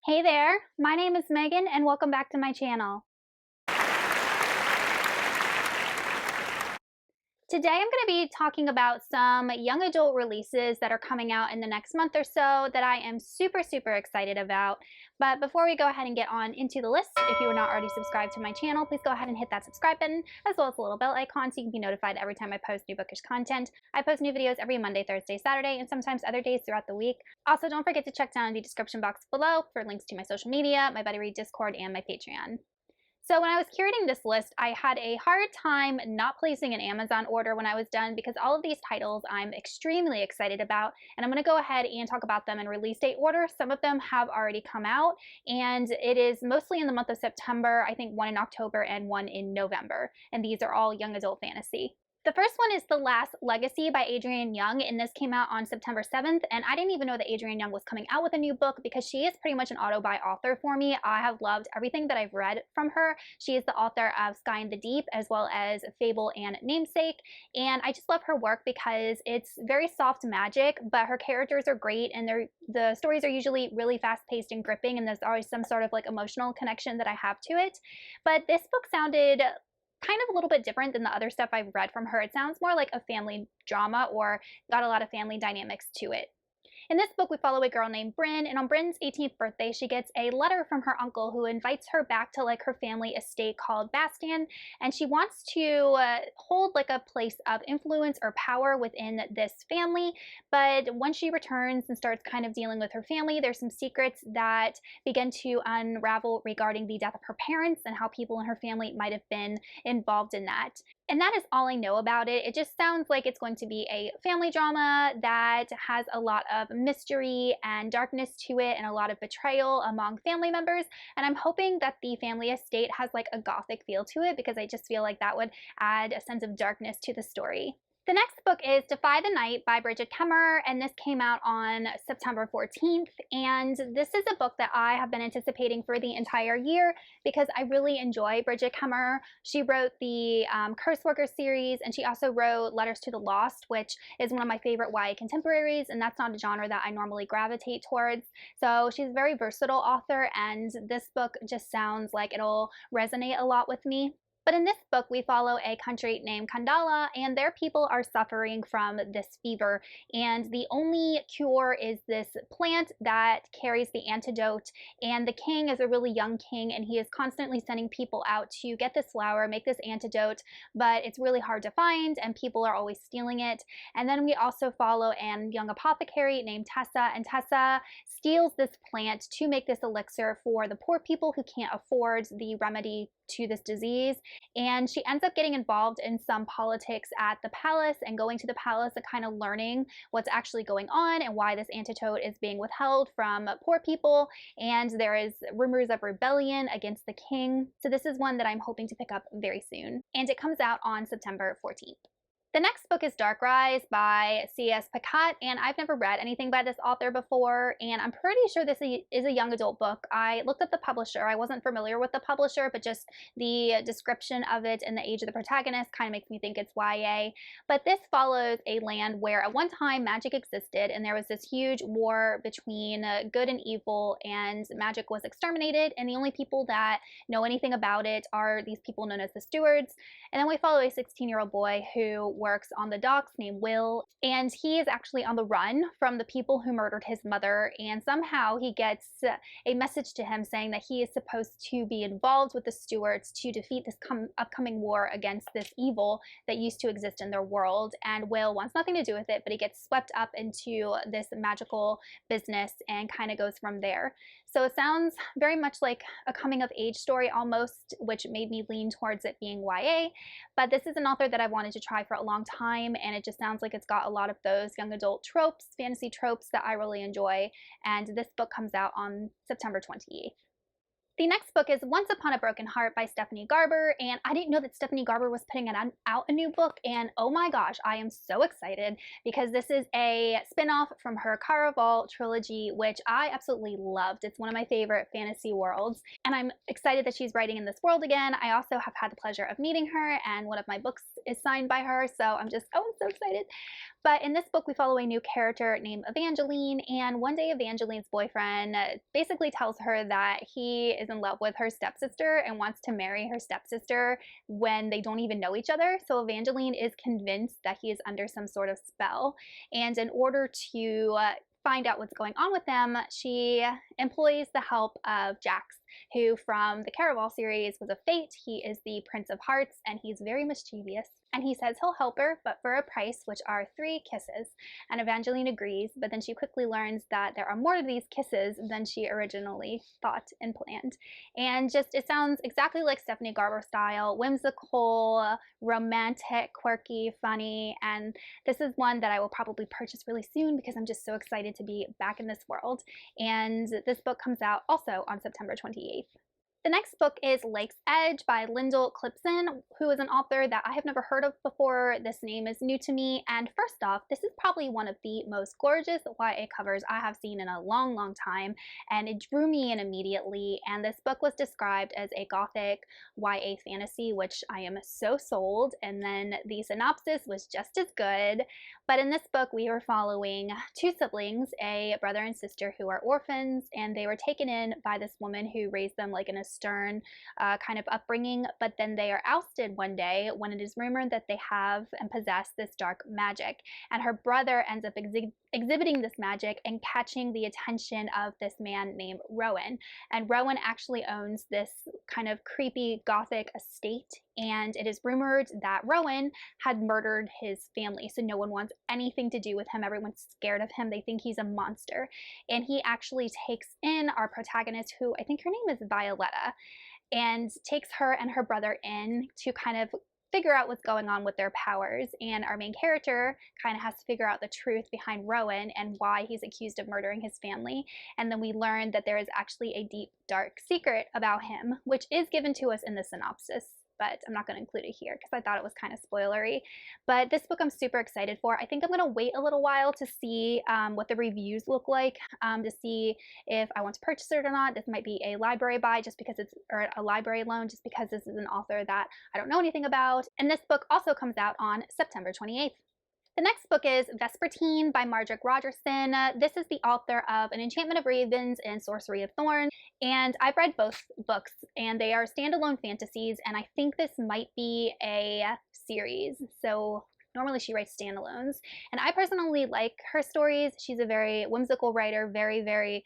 Hey there, my name is Megan and welcome back to my channel. Today I'm going to be talking about some young adult releases that are coming out in the next month or so that I am super excited about. But before we go ahead and get on into the list, if you are not already subscribed to my channel, please go ahead and hit that subscribe button as well as the little bell icon so you can be notified every time I post new bookish content. I post new videos every Monday, Thursday, Saturday, and sometimes other days throughout the week. Also, don't forget to check down the description box below for links to my social media, my Buddy Read Discord, and my Patreon. So when I was curating this list, I had a hard time not placing an Amazon order when I was done because all of these titles I'm extremely excited about, and I'm going to go ahead and talk about them in release date order. Some of them have already come out, and it is mostly in the month of September, I think one in October and one in November, and these are all young adult fantasy. The first one is The Last Legacy by Adrienne Young, and this came out on September 7th, and I didn't even know that Adrienne Young was coming out with a new book because she is pretty much an auto-buy author for me. I have loved everything that I've read from her. She is the author of Sky in the Deep as well as Fable and Namesake, and I just love her work because it's very soft magic, but her characters are great, and the stories are usually really fast-paced and gripping, and there's always some sort of like emotional connection that I have to it. But this book sounded kind of a little bit different than the other stuff I've read from her. It sounds more like a family drama or got a lot of family dynamics to it. In this book, we follow a girl named Bryn, and on Bryn's 18th birthday, she gets a letter from her uncle who invites her back to like her family estate called Bastion, and she wants to hold like a place of influence or power within this family. But when she returns and starts kind of dealing with her family, there's some secrets that begin to unravel regarding the death of her parents and how people in her family might have been involved in that. And that is all I know about it. It just sounds like it's going to be a family drama that has a lot of mystery and darkness to it and a lot of betrayal among family members. And I'm hoping that the family estate has like a gothic feel to it because I just feel like that would add a sense of darkness to the story. The next book is Defy the Night by Bridget Kemmer, and this came out on September 14th. And this is a book that I have been anticipating for the entire year because I really enjoy Bridget Kemmer. She wrote the Curse Worker series, and she also wrote Letters to the Lost, which is one of my favorite YA contemporaries, and that's not a genre that I normally gravitate towards. So she's a very versatile author, and this book just sounds like it'll resonate a lot with me. But in this book, we follow a country named Kandala, and their people are suffering from this fever. And the only cure is this plant that carries the antidote. And the king is a really young king, and he is constantly sending people out to get this flower, make this antidote, but it's really hard to find, and people are always stealing it. And then we also follow a young apothecary named Tessa, and Tessa steals this plant to make this elixir for the poor people who can't afford the remedy to this disease. And she ends up getting involved in some politics at the palace and going to the palace and kind of learning what's actually going on and why this antidote is being withheld from poor people. And there is rumors of rebellion against the king. So this is one that I'm hoping to pick up very soon. And it comes out on September 14th. The next book is Dark Rise by C.S. Pacat, and I've never read anything by this author before, and I'm pretty sure this is a young adult book. I looked up the publisher. I wasn't familiar with the publisher, but just the description of it and the age of the protagonist kind of makes me think it's YA. But this follows a land where at one time magic existed, and there was this huge war between good and evil, and magic was exterminated, and the only people that know anything about it are these people known as the stewards. And then we follow a 16-year-old boy who works on the docks named Will, and he is actually on the run from the people who murdered his mother, and somehow he gets a message to him saying that he is supposed to be involved with the stewards to defeat this upcoming war against this evil that used to exist in their world. And Will wants nothing to do with it, but he gets swept up into this magical business and kind of goes from there. So it sounds very much like a coming of age story almost, which made me lean towards it being YA. But this is an author that I've wanted to try for a long time, and it just sounds like it's got a lot of those young adult tropes, fantasy tropes that I really enjoy. And this book comes out on September 28th. The next book is Once Upon a Broken Heart by Stephanie Garber, and I didn't know that Stephanie Garber was putting out a new book, and oh my gosh, I am so excited because this is a spin-off from her Caraval trilogy, which I absolutely loved. It's one of my favorite fantasy worlds, and I'm excited that she's writing in this world again. I also have had the pleasure of meeting her, and one of my books is signed by her, so I'm so excited. But in this book, we follow a new character named Evangeline, and one day Evangeline's boyfriend basically tells her that he is in love with her stepsister and wants to marry her stepsister when they don't even know each other. So Evangeline is convinced that he is under some sort of spell, and in order to find out what's going on with them, she employs the help of Jax, who from the Caraval series was a Fate. He is the Prince of Hearts, and he's very mischievous. And he says he'll help her, but for a price, which are 3 kisses. And Evangeline agrees, but then she quickly learns that there are more to these kisses than she originally thought and planned. And just, it sounds exactly like Stephanie Garber style, whimsical, romantic, quirky, funny, and this is one that I will probably purchase really soon because I'm just so excited to be back in this world. And this book comes out also on September 28th. The next book is Lake's Edge by Lyndall Clipson, who is an author that I have never heard of before. This name is new to me, and first off, this is probably one of the most gorgeous YA covers I have seen in a long, long time, and it drew me in immediately, and this book was described as a gothic YA fantasy, which I am so sold, and then the synopsis was just as good. But in this book, we are following 2 siblings, a brother and sister who are orphans, and they were taken in by this woman who raised them like in a stern kind of upbringing, but then they are ousted one day when it is rumored that they have and possess this dark magic, and her brother ends up exhibiting this magic and catching the attention of this man named Rowan. And Rowan actually owns this kind of creepy gothic estate, and it is rumored that Rowan had murdered his family, so no one wants anything to do with him. Everyone's scared of him. They think he's a monster. And he actually takes in our protagonist, who I think her name is Violetta, and takes her and her brother in to kind of figure out what's going on with their powers. And our main character kind of has to figure out the truth behind Rowan and why he's accused of murdering his family. And then we learn that there is actually a deep, dark secret about him, which is given to us in the synopsis, but I'm not going to include it here because I thought it was kind of spoilery. But this book I'm super excited for. I think I'm going to wait a little while to see what the reviews look like, to see if I want to purchase it or not. This might be a library buy just because it's, or a library loan just because this is an author that I don't know anything about. And this book also comes out on September 28th. The next book is Vesper Teen by Margaret Rogerson. This is the author of An Enchantment of Ravens and Sorcery of Thorns, and I've read both books, and they are standalone fantasies, and I think this might be a series. So normally she writes standalones, and I personally like her stories. She's a very whimsical writer, very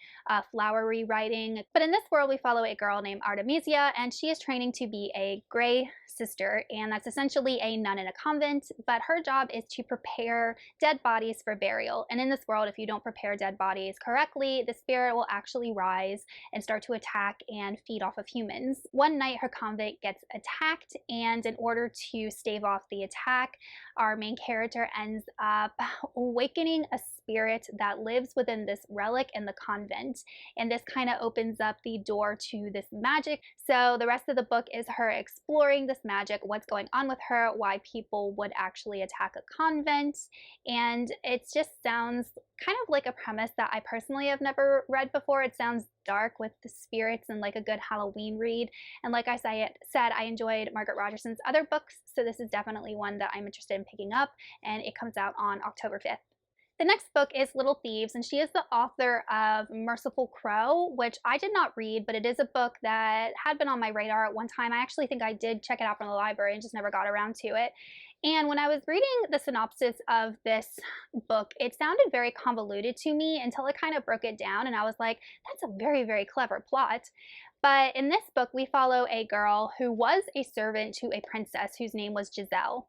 flowery writing. But in this world, we follow a girl named Artemisia, and she is training to be a Grey Sister, and that's essentially a nun in a convent, but her job is to prepare dead bodies for burial. And in this world, if you don't prepare dead bodies correctly, the spirit will actually rise and start to attack and feed off of humans. One night, her convent gets attacked, and in order to stave off the attack, our main character ends up awakening a spirit that lives within this relic in the convent, and this kind of opens up the door to this magic. So the rest of the book is her exploring this magic, what's going on with her, why people would actually attack a convent, and it just sounds kind of like a premise that I personally have never read before. It sounds dark with the spirits and like a good Halloween read, and like I said, I enjoyed Margaret Rogerson's other books, so this is definitely one that I'm interested in picking up, and it comes out on October 5th. The next book is Little Thieves, and she is the author of Merciful Crow, which I did not read, but it is a book that had been on my radar at one time. I actually think I did check it out from the library and just never got around to it. And when I was reading the synopsis of this book, it sounded very convoluted to me until I kind of broke it down, and I was like, that's a very clever plot. But in this book, we follow a girl who was a servant to a princess whose name was Giselle.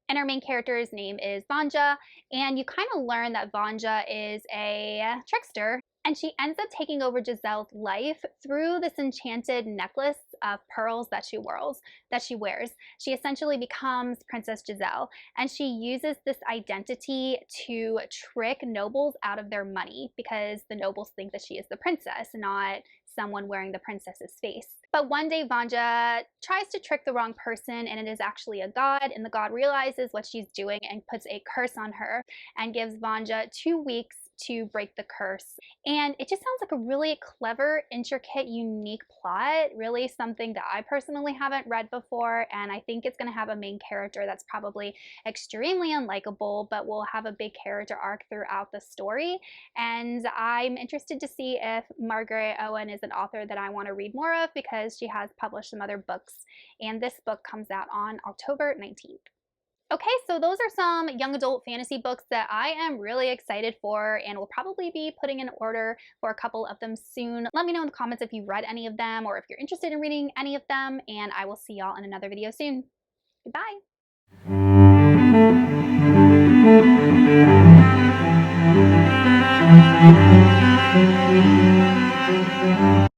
And our main character's name is Vanja, and you kind of learn that Vanja is a trickster, and she ends up taking over Giselle's life through this enchanted necklace of pearls that she wears. She essentially becomes Princess Giselle, and she uses this identity to trick nobles out of their money because the nobles think that she is the princess, not someone wearing the princess's face. But one day Vanja tries to trick the wrong person, and it is actually a god, and the god realizes what she's doing and puts a curse on her and gives Vanja 2 weeks to break the curse. And it just sounds like a really clever, intricate, unique plot, really something that I personally haven't read before, and I think it's going to have a main character that's probably extremely unlikable, but will have a big character arc throughout the story. And I'm interested to see if Margaret Owen is an author that I want to read more of, because she has published some other books, and this book comes out on October 19th. Okay, so those are some young adult fantasy books that I am really excited for, and will probably be putting in order for a couple of them soon. Let me know in the comments if you've read any of them or if you're interested in reading any of them, and I will see y'all in another video soon. Goodbye.